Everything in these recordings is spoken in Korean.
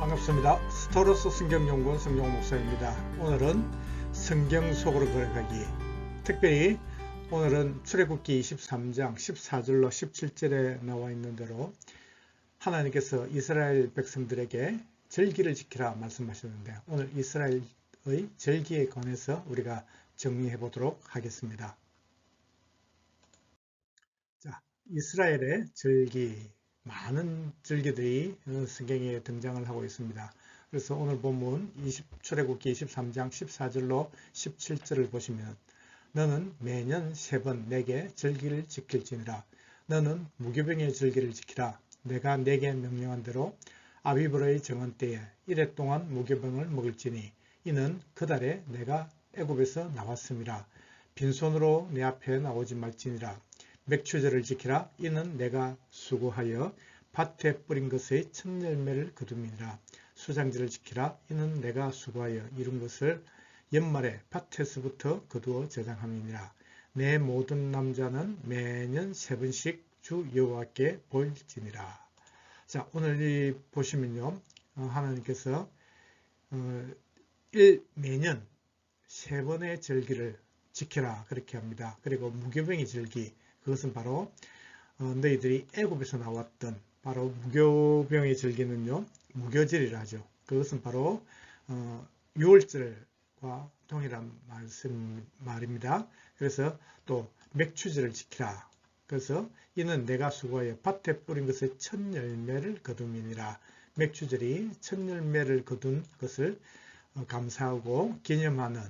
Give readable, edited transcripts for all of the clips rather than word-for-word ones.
반갑습니다. 스토로스 성경연구원 성경 목사입니다. 오늘은 성경 속으로 걸어가기, 특별히 오늘은 출애굽기 23장 14절로 17절에 나와 있는 대로 하나님께서 이스라엘 백성들에게 절기를 지키라 말씀하셨는데, 오늘 이스라엘의 절기에 관해서 우리가 정리해 보도록 하겠습니다. 자, 이스라엘의 절기, 많은 절기들이 성경에 등장을 하고 있습니다. 그래서 오늘 본문 출애굽기 23장 14절로 17절을 보시면, 너는 매년 3번 내게 절기를 지킬지니라. 너는 무교병의 절기를 지키라. 내가 내게 명령한 대로 아비브의 정한 때에 이래 동안 무교병을 먹을지니, 이는 그 달에 내가 애굽에서 나왔음이라. 빈손으로 내 앞에 나오지 말지니라. 맥추절을 지키라. 이는 내가 수고하여 밭에 뿌린 것의 첫 열매를 거둠이니라. 수장절을 지키라. 이는 내가 수고하여 이룬 것을 연말에 밭에서부터 거두어 저장함이니라. 내 모든 남자는 매년 3번씩 주 여호와께 보일지니라. 자, 오늘 보시면요, 하나님께서 매년 3번의 절기를 지키라 그렇게 합니다. 그리고 무교병의 절기, 그것은 바로 너희들이 애굽에서 나왔던 바로 무교병의 절기는요, 무교절이라 하죠. 그것은 바로 6월절과 동일한 말입니다. 그래서 또 맥추절을 지키라. 그래서 이는 내가 수고하여 밭에 뿌린 것의 첫 열매를 거둠이니라. 맥추절이 첫 열매를 거둔 것을 감사하고 기념하는,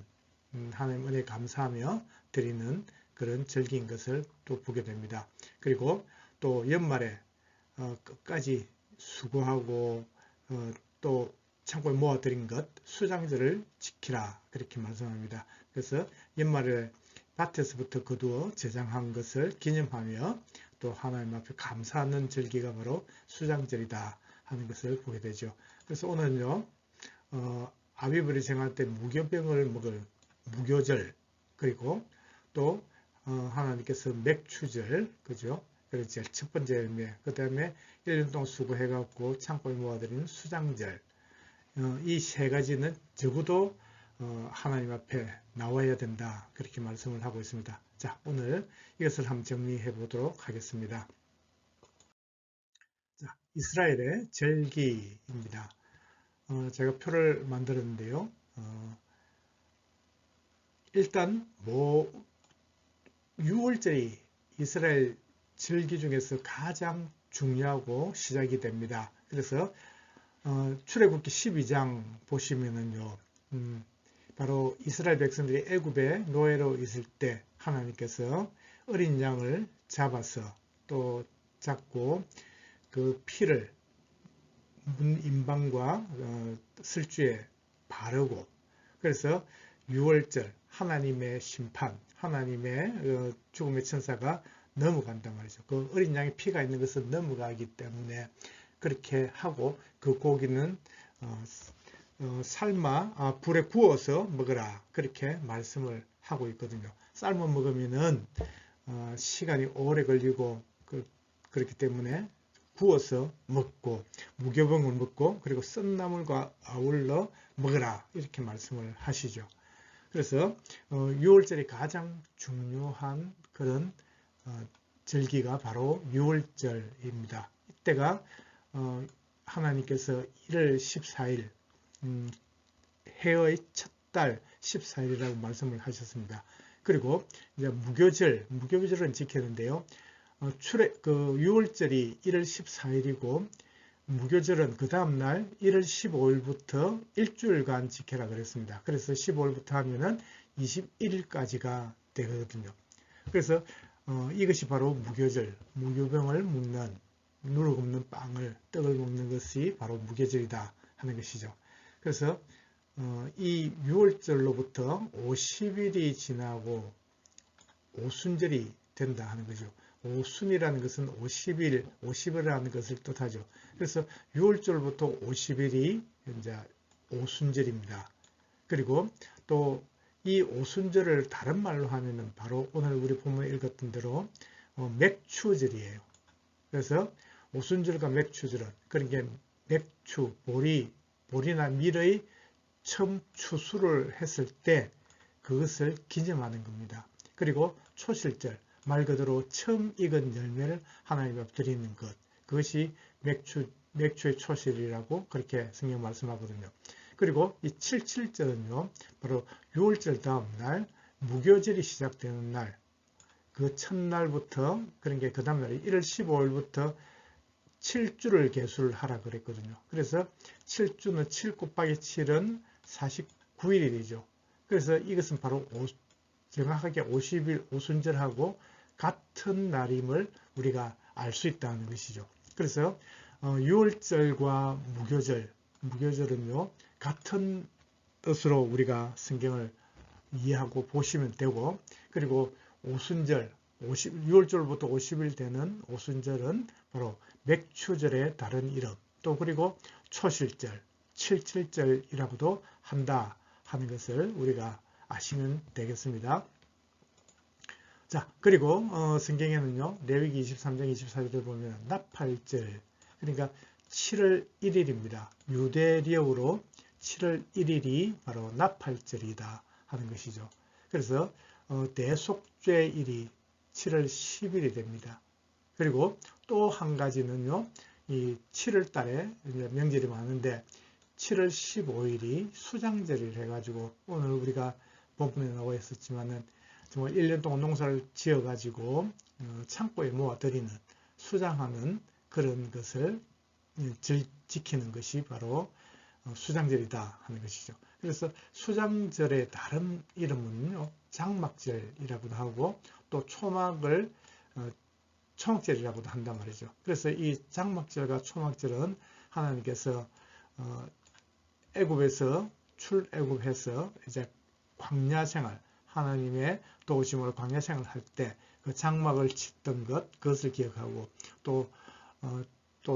하나님 은혜에 감사하며 드리는 그런 절기인 것을 또 보게 됩니다. 그리고 또 연말에 끝까지 수고하고 또 창고에 모아드린 것, 수장절을 지키라 그렇게 말씀합니다. 그래서 연말에 밭에서부터 거두어 저장한 것을 기념하며 또 하나님 앞에 감사하는 절기가 바로 수장절이다 하는 것을 보게 되죠. 그래서 오늘은요, 아비브를 정할 때 무교병을 먹을 무교절, 그리고 또 하나님께서 맥추절, 그죠? 그렇죠. 첫 번째 열매, 그 다음에 1년 동안 수고해갖고 창고에 모아드리는 수장절, 이 3가지는 적어도 하나님 앞에 나와야 된다 그렇게 말씀을 하고 있습니다. 자, 오늘 이것을 한번 정리해 보도록 하겠습니다. 자, 이스라엘의 절기입니다. 제가 표를 만들었는데요, 일단 6월절이 이스라엘 절기 중에서 가장 중요하고 시작이 됩니다. 그래서 출애굽기 12장 보시면은요, 바로 이스라엘 백성들이 애굽에 노예로 있을 때 하나님께서 어린 양을 잡아서 또 잡고 그 피를 문 임방과 슬주에 바르고, 그래서 6월절 하나님의 심판, 하나님의 죽음의 천사가 넘어간단 말이죠. 그 어린 양의 피가 있는 것은 넘어가기 때문에 그렇게 하고, 그 고기는 삶아 불에 구워서 먹으라 그렇게 말씀을 하고 있거든요. 삶아 먹으면은 시간이 오래 걸리고 그렇기 때문에 구워서 먹고 무교병을 먹고 그리고 쓴 나물과 아울러 먹으라 이렇게 말씀을 하시죠. 그래서 6월절이 가장 중요한 그런 절기가 바로 6월절입니다. 이때가 하나님께서 1월 14일 해의 첫 달 14일이라고 말씀을 하셨습니다. 그리고 이제 무교절은 지켰는데요. 6월절이 1월 14일이고 무교절은 그 다음날 1월 15일부터 일주일간 지켜라 그랬습니다. 그래서 15일부터 하면은 21일까지가 되거든요. 그래서 이것이 바로 무교절, 무교병을 먹는, 누룩 없는 빵을, 떡을 먹는 것이 바로 무교절이다 하는 것이죠. 그래서 이 6월절로부터 50일이 지나고 오순절이 된다 하는 거죠. 오순이라는 것은 50일, 50일이라는 것을 뜻하죠. 그래서 6월절부터 50일이 이제 오순절입니다. 그리고 또 이 오순절을 다른 말로 하면은 바로 오늘 우리 본문에 읽었던 대로 맥추절이에요. 그래서 오순절과 맥추절은, 그러니까 맥추, 보리, 보리나 밀의 처음 추수를 했을 때 그것을 기념하는 겁니다. 그리고 초실절, 말 그대로 처음 익은 열매를 하나님 앞에 드리는 것, 그것이 맥주의 초실이라고 그렇게 성경 말씀하거든요. 그리고 이 77절은요, 바로 6월절 다음 날, 무교절이 시작되는 날, 그 첫날부터, 그러니까 그 다음 날이 1월 15일부터 7주를 계수를 하라 그랬거든요. 그래서 7주는 7 곱하기 7은 49일이 되죠. 그래서 이것은 바로 정확하게 50일 오순절하고 같은 날임을 우리가 알 수 있다는 것이죠. 그래서 6월절과 무교절은요 같은 뜻으로 우리가 성경을 이해하고 보시면 되고, 그리고 오순절 6월절부터 50일 되는 오순절은 바로 맥추절의 다른 이름, 또 그리고 초실절, 77절이라고도 한다 하는 것을 우리가 아시면 되겠습니다. 자, 그리고 성경에는요 레위기 23장 24절을 보면 나팔절, 그러니까 7월 1일입니다. 유대력으로 7월 1일이 바로 나팔절이다 하는 것이죠. 그래서 대속죄일이 7월 10일이 됩니다. 그리고 또 한 가지는요, 이 7월 달에 명절이 많은데 7월 15일이 수장절을 해가지고, 오늘 우리가 본문에 나와 있었지만은 정말 1년 동안 농사를 지어 가지고 창고에 모아드리는, 수장하는 그런 것을 지키는 것이 바로 수장절이다 하는 것이죠. 그래서 수장절의 다른 이름은요 장막절이라고도 하고, 또 초막을 초막절이라고도 한단 말이죠. 그래서 이 장막절과 초막절은 하나님께서 애굽에서 출애굽해서 이제 광야 생활, 하나님의 도우심으로 광야 생활을 할 때 그 장막을 짓던 그것을 기억하고, 또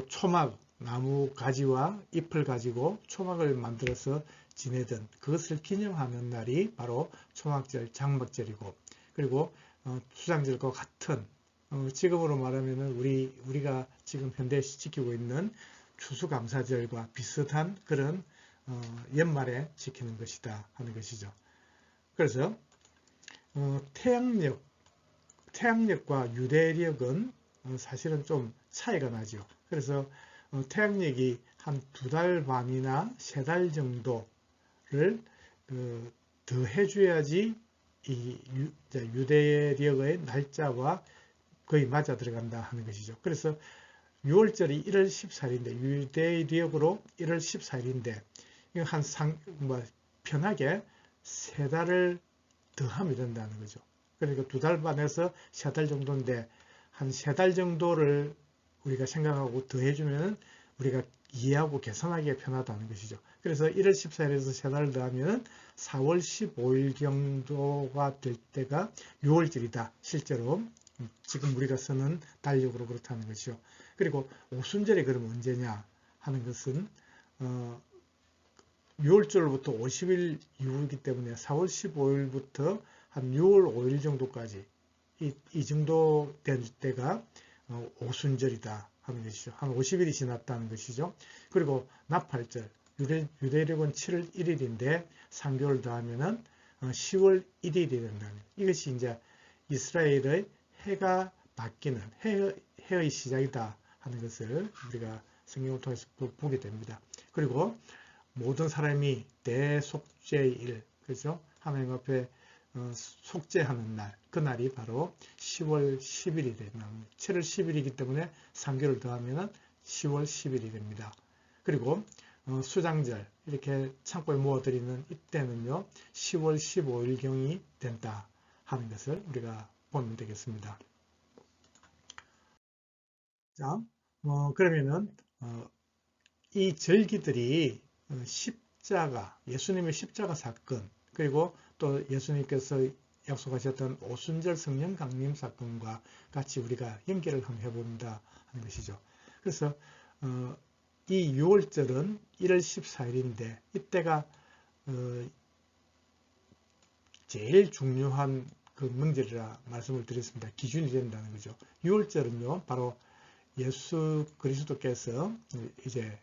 초막, 나무 가지와 잎을 가지고 초막을 만들어서 지내던 그것을 기념하는 날이 바로 초막절, 장막절이고, 그리고 수장절과 같은, 지금으로 말하면 우리가 지금 현대에서 지키고 있는 추수감사절과 비슷한 그런 연말에 지키는 것이다 하는 것이죠. 그래서 태양력과 유대력은 사실은 좀 차이가 나죠. 그래서 태양력이 한 2달 반이나 3달 정도를 더 해줘야지 이 유대력의 날짜와 거의 맞아 들어간다 하는 것이죠. 그래서 6월절이 1월 14일인데 유대력으로 1월 14일인데 편하게 3달을 더 하면 된다는 거죠. 그러니까 2달 반에서 3달 정도인데 한 3달 정도를 우리가 생각하고 더 해주면 우리가 이해하고 계산하기에 편하다는 것이죠. 그래서 1월 14일에서 3달 더 하면 4월 15일 정도가 될 때가 6월절이다. 실제로 지금 우리가 쓰는 달력으로 그렇다는 것이죠. 그리고 오순절이 그럼 언제냐 하는 것은 6월절부터 50일 이후이기 때문에 4월 15일부터 한 6월 5일 정도까지 이 정도 될 때가 오순절이다 하는 것이죠. 한 50일이 지났다는 것이죠. 그리고 나팔절, 유대력은 7월 1일인데 3개월 더 하면은 10월 1일이 된다는, 이것이 이제 이스라엘의 해가 바뀌는 해의 시작이다 하는 것을 우리가 성경을 통해서 보게 됩니다. 그리고 모든 사람이 대속죄일, 그렇죠? 하나님 앞에 속죄하는 날, 그날이 바로 10월 10일이 됩니다. 7월 10일이기 때문에 3개월 더하면 10월 10일이 됩니다. 그리고 수장절, 이렇게 창고에 모아드리는 이때는요 10월 15일경이 된다 하는 것을 우리가 보면 되겠습니다. 자, 그러면은 이 절기들이 십자가, 예수님의 십자가 사건, 그리고 또 예수님께서 약속하셨던 오순절 성령 강림 사건과 같이 우리가 연결을 한번 해본다 하는 것이죠. 그래서 이 6월절은 1월 14일인데 이때가 제일 중요한 그 명절이라 말씀을 드렸습니다. 기준이 된다는 거죠. 6월절은요 바로 예수 그리스도께서 이제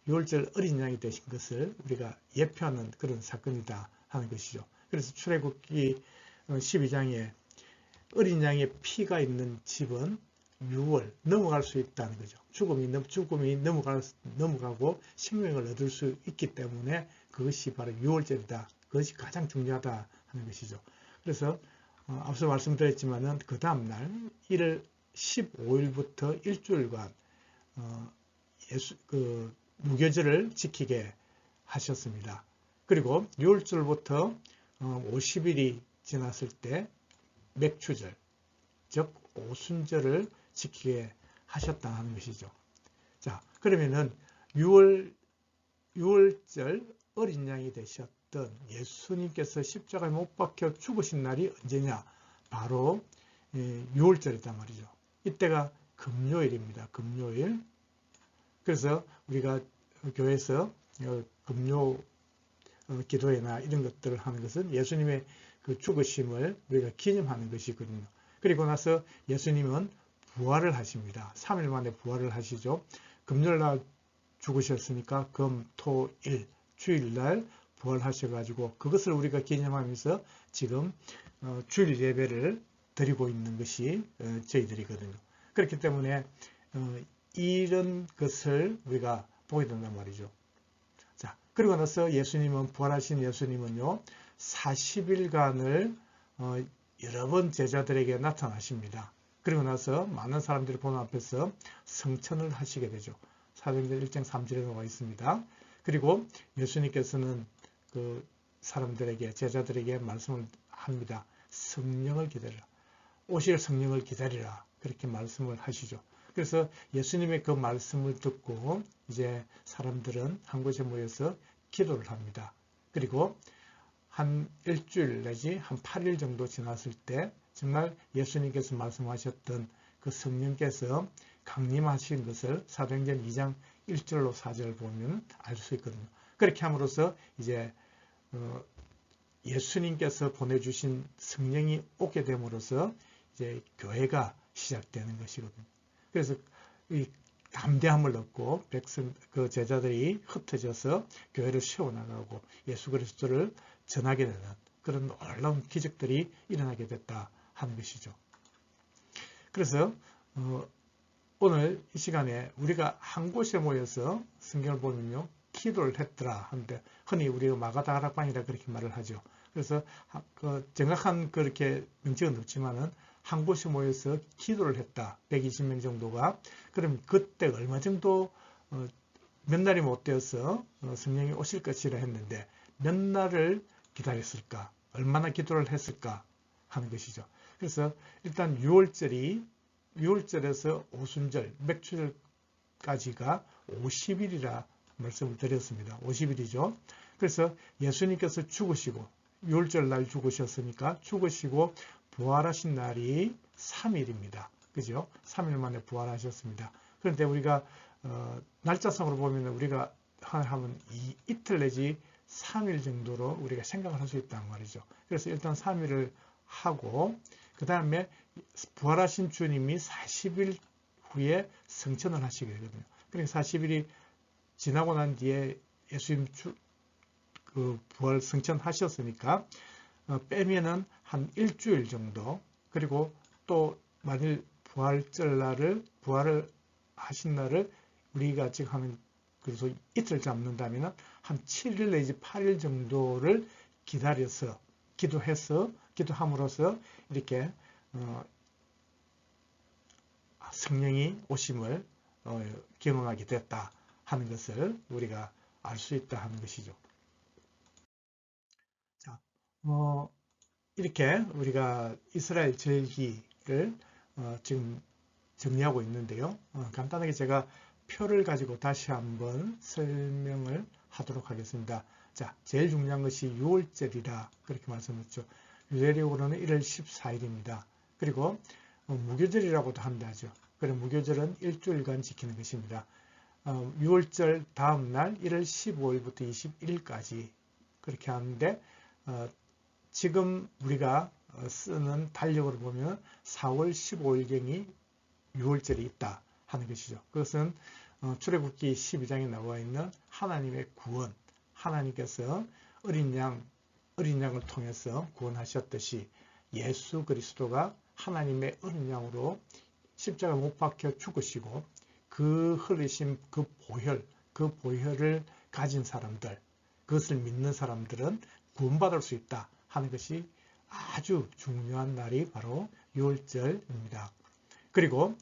유월절 어린 양이 되신 것을 우리가 예표하는 그런 사건이다 하는 것이죠. 그래서 출애굽기 12장에 어린 양의 피가 있는 집은 유월 넘어갈 수 있다는 거죠. 죽음이 넘어가고 생명을 얻을 수 있기 때문에 그것이 바로 유월절이다. 그것이 가장 중요하다 하는 것이죠. 그래서 앞서 말씀드렸지만은 그 다음날 1월 15일부터 일주일간 무교절을 지키게 하셨습니다. 그리고 6월절부터 50일이 지났을 때 맥추절, 즉 오순절을 지키게 하셨다 하는 것이죠. 자, 그러면은 6월절 어린 양이 되셨던 예수님께서 십자가에 못 박혀 죽으신 날이 언제냐? 바로 6월절이단 말이죠. 이때가 금요일입니다. 금요일. 그래서 우리가 교회에서 금요 기도회나 이런 것들을 하는 것은 예수님의 그 죽으심을 우리가 기념하는 것이거든요. 그리고 나서 예수님은 부활을 하십니다. 3일 만에 부활을 하시죠. 금요일날 죽으셨으니까 금, 토, 일, 주일날 부활하셔가지고 그것을 우리가 기념하면서 지금 주일 예배를 드리고 있는 것이 저희들이거든요. 그렇기 때문에 이런 것을 우리가 보게 된단 말이죠. 자, 그리고 나서 예수님은 부활하신 예수님은요 40일간을 여러 번 제자들에게 나타나십니다. 그리고 나서 많은 사람들이 보는 앞에서 성천을 하시게 되죠. 사도행전 1장 3절에 나와 있습니다. 그리고 예수님께서는 그 사람들에게 제자들에게 말씀을 합니다. 성령을 기다리라. 오실 성령을 기다리라. 그렇게 말씀을 하시죠. 그래서 예수님의 그 말씀을 듣고 이제 사람들은 한 곳에 모여서 기도를 합니다. 그리고 한 일주일 내지 한 8일 정도 지났을 때 정말 예수님께서 말씀하셨던 그 성령께서 강림하신 것을 사도행전 2장 1절로 4절 보면 알 수 있거든요. 그렇게 함으로써 이제 예수님께서 보내주신 성령이 오게 됨으로써 이제 교회가 시작되는 것이거든요. 그래서 이 담대함을 얻고 그 제자들이 흩어져서 교회를 세워나가고 예수 그리스도를 전하게 되는 그런 놀라운 기적들이 일어나게 됐다 하는 것이죠. 그래서 오늘 이 시간에 우리가 한 곳에 모여서 성경을 보면요 기도를 했더라 하는데 흔히 우리가 마가다락방이라 그렇게 말을 하죠. 그래서 정확한 그렇게 명칭은 없지만은 한 곳에 모여서 기도를 했다. 120명 정도가. 그럼 그때 얼마 정도 몇 날이 못 되어서 성령이 오실 것이라 했는데 몇 날을 기다렸을까? 얼마나 기도를 했을까? 하는 것이죠. 그래서 일단 6월절에서 오순절, 맥추절까지가 50일이라 말씀을 드렸습니다. 50일이죠. 그래서 예수님께서 죽으시고 6월절 날 죽으셨으니까 죽으시고 부활하신 날이 3일입니다. 그죠? 3일 만에 부활하셨습니다. 그런데 우리가 날짜상으로 보면 우리가 하면 이틀 내지 3일 정도로 우리가 생각을 할 수 있단 말이죠. 그래서 일단 3일을 하고 그 다음에 부활하신 주님이 40일 후에 성천을 하시게 되거든요. 그러니까 40일이 지나고 난 뒤에 예수님 그 부활 성천 하셨으니까 빼면은 한 일주일 정도 그리고 또 만일 부활을 하신 날을 우리가 지금 하는 그래서 이틀 잡는다면 한 7일 내지 8일 정도를 기다려서 기도함으로써 이렇게 성령이 오심을 경험하게 됐다 하는 것을 우리가 알 수 있다 하는 것이죠. 자, 이렇게 우리가 이스라엘 절기를 지금 정리하고 있는데요. 간단하게 제가 표를 가지고 다시 한번 설명을 하도록 하겠습니다. 자, 제일 중요한 것이 6월절이라 그렇게 말씀했죠. 유대력으로는 1월 14일입니다. 그리고 무교절이라고도 한다죠. 그리고 무교절은 일주일간 지키는 것입니다. 6월절 다음 날 1월 15일부터 21일까지 그렇게 하는데 지금 우리가 쓰는 달력으로 보면 4월 15일경이 6월절이 있다 하는 것이죠. 그것은 출애굽기 12장에 나와 있는 하나님의 구원, 하나님께서 어린 양을 통해서 구원하셨듯이 예수 그리스도가 하나님의 어린 양으로 십자가 못 박혀 죽으시고 그 흘리신 그 보혈을 가진 사람들, 그것을 믿는 사람들은 구원받을 수 있다 하는 것이 아주 중요한 날이 바로 유월절입니다. 그리고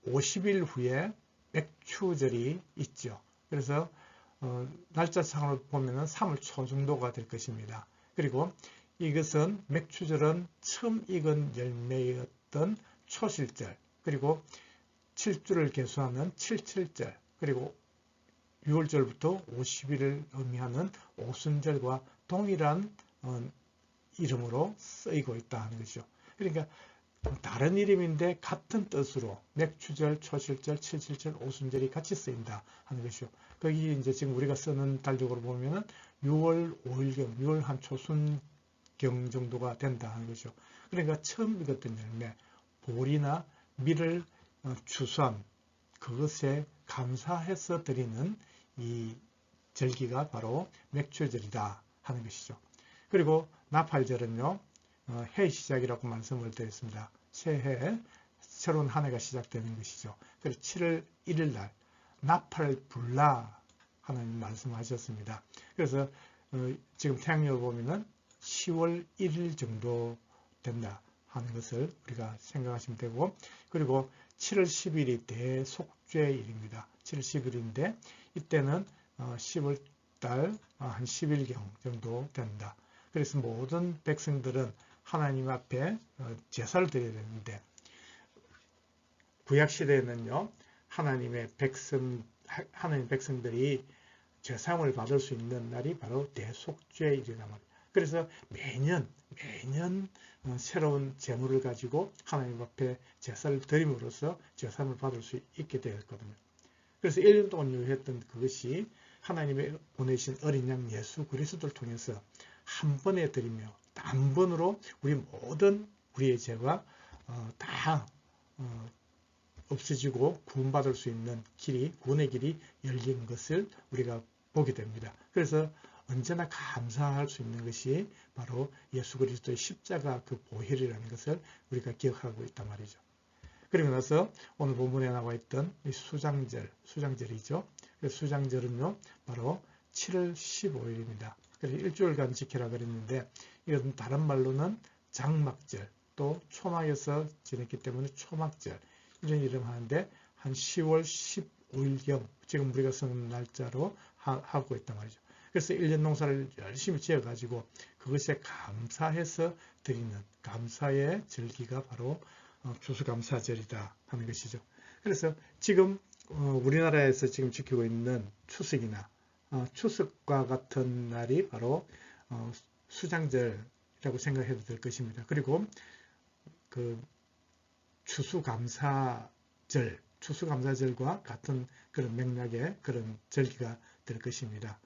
50일 후에 맥추절이 있죠. 그래서 날짜상으로 보면 3월 초 정도가 될 것입니다. 그리고 이것은 맥추절은 처음 익은 열매였던 초실절, 그리고 7주를 계수하는 77절, 그리고 6월절부터 50일을 의미하는 오순절과 동일한 이름으로 쓰이고 있다 하는 것이죠. 그러니까 다른 이름인데 같은 뜻으로 맥추절, 초실절, 칠칠절, 오순절이 같이 쓰인다 하는 것이죠. 거기 이제 지금 우리가 쓰는 달력으로 보면은 6월 5일경, 6월 한 초순경 정도가 된다 하는 것이죠. 그러니까 처음 읽었던 열매, 보리나 밀을 추수한 그것에 감사해서 드리는 이 절기가 바로 맥추절이다 하는 것이죠. 그리고 나팔절은요, 해 시작이라고 말씀을 드렸습니다. 새해, 새로운 한 해가 시작되는 것이죠. 그래서 7월 1일 날 나팔 불라 하는 말씀하셨습니다. 그래서 지금 태양력을 보면은 10월 1일 정도 된다 하는 것을 우리가 생각하시면 되고, 그리고 7월 10일이 대속죄일입니다. 7월 10일인데 이때는 10월 달 한 10일경 정도 된다. 그래서 모든 백성들은 하나님 앞에 제사를 드려야 되는데, 구약시대에는요, 하나님 백성들이 제사함을 받을 수 있는 날이 바로 대속죄일이란 말이에요. 그래서 매년 새로운 제물을 가지고 하나님 앞에 제사를 드림으로써 제사함을 받을 수 있게 되었거든요. 그래서 1년 동안 유효했던 그것이 하나님의 보내신 어린 양 예수 그리스도를 통해서 한 번에 드리며 단번으로 우리의 죄가 다 없어지고 구원받을 수 있는 구원의 길이 열린 것을 우리가 보게 됩니다. 그래서 언제나 감사할 수 있는 것이 바로 예수 그리스도의 십자가 그 보혈이라는 것을 우리가 기억하고 있단 말이죠. 그리고 나서 오늘 본문에 나와 있던 이 수장절이죠. 수장절은요, 바로 7월 15일입니다. 그래서 일주일간 지키라 그랬는데, 이것은 다른 말로는 장막절, 또 초막에서 지냈기 때문에 초막절, 이런 이름 하는데, 한 10월 15일경, 지금 우리가 쓰는 날짜로 하고 있단 말이죠. 그래서 1년 농사를 열심히 지어가지고 그것에 감사해서 드리는 감사의 절기가 바로 추수감사절이다 하는 것이죠. 그래서 지금 우리나라에서 지금 지키고 있는 추석이나 추석과 같은 날이 바로 수장절이라고 생각해도 될 것입니다. 그리고 그 추수감사절과 같은 그런 맥락의 그런 절기가 될 것입니다.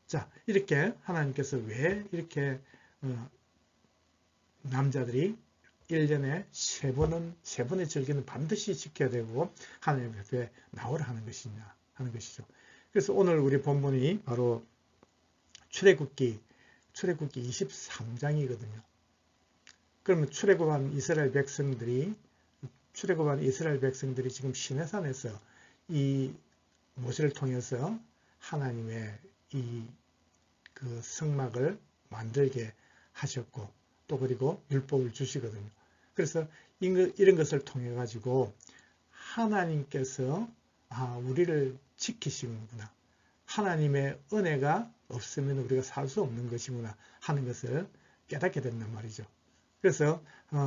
자, 이렇게 하나님께서 왜 이렇게 남자들이 1년에 세 번의 절기는 반드시 지켜야 되고 하나님 앞에 나오라 하는 것이냐 하는 것이죠. 그래서 오늘 우리 본문이 바로 출애굽기 23장이거든요. 그러면 출애굽한 이스라엘 백성들이 지금 시내산에서 이 모세를 통해서 하나님의 그 성막을 만들게 하셨고, 또 그리고 율법을 주시거든요. 그래서 이런 것을 통해 가지고 하나님께서 우리를 지키시는구나, 하나님의 은혜가 없으면 우리가 살 수 없는 것이구나 하는 것을 깨닫게 된단 말이죠. 그래서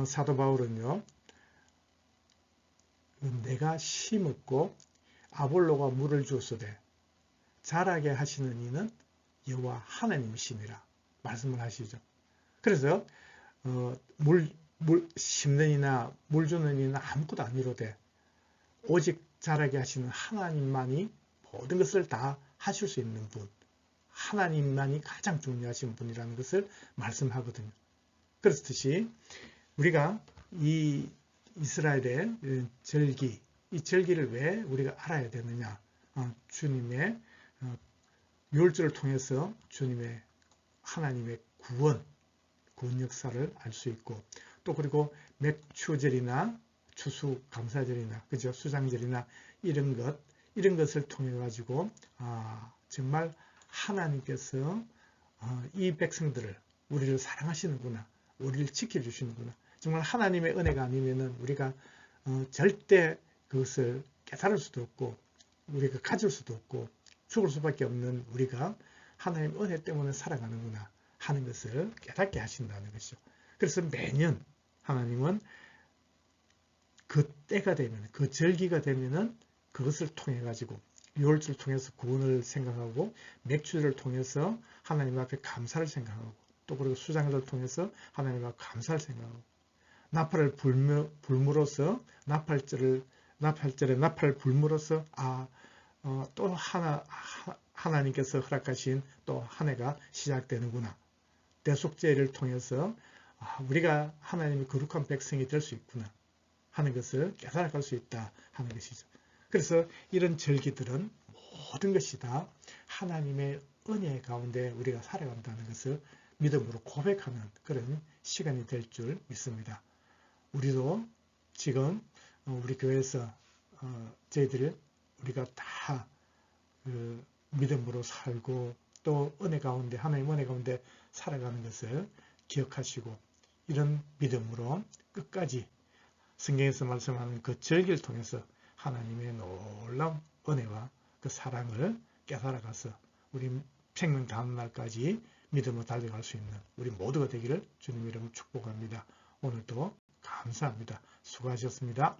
사도 바울은요, 내가 심었고 아볼로가 물을 주었으되 자라게 하시는 이는 여호와 하나님이시니라 말씀을 하시죠. 그래서 물 심는 이나 물 주는 이는 아무것도 아니로되 오직 자라게 하시는 하나님만이 모든 것을 다 하실 수 있는 분, 하나님만이 가장 중요하신 분이라는 것을 말씀하거든요. 그렇듯이 우리가 이 이스라엘의 절기, 이 절기를 왜 우리가 알아야 되느냐? 주님의 유월절을 통해서 주님의 하나님의 구원 역사를 알 수 있고, 또 그리고 맥추절이나 추수감사절이나 그죠, 수장절이나 이런 것을 통해 가지고 정말 하나님께서 이 백성들을, 우리를 사랑하시는구나, 우리를 지켜주시는구나. 정말 하나님의 은혜가 아니면은 우리가 절대 그것을 깨달을 수도 없고, 우리가 가질 수도 없고, 죽을 수밖에 없는 우리가 하나님의 은혜 때문에 살아가는구나 하는 것을 깨닫게 하신다는 것이죠. 그래서 매년 하나님은 그 때가 되면, 그 절기가 되면은 그것을 통해 가지고 유월절을 통해서 구원을 생각하고, 맥주를 통해서 하나님 앞에 감사를 생각하고, 또 그리고 수장을 통해서 하나님 앞에 감사를 생각하고, 나팔을 불므로써 나팔절에 나팔을 불므로써 또 하나님께서 허락하신 또 한 해가 시작되는구나. 대속죄를 통해서 우리가 하나님의 거룩한 백성이 될 수 있구나 하는 것을 깨달아갈 수 있다 하는 것이죠. 그래서 이런 절기들은 모든 것이 다 하나님의 은혜 가운데 우리가 살아간다는 것을 믿음으로 고백하는 그런 시간이 될 줄 믿습니다. 우리도 지금 우리 교회에서 우리가 다 믿음으로 살고, 또 은혜 가운데, 하나님의 은혜 가운데 살아가는 것을 기억하시고, 이런 믿음으로 끝까지 성경에서 말씀하는 그 절기를 통해서 하나님의 놀라운 은혜와 그 사랑을 깨달아가서 우리 생명 다음 날까지 믿음으로 달려갈 수 있는 우리 모두가 되기를 주님 이름으로 축복합니다. 오늘도 감사합니다. 수고하셨습니다.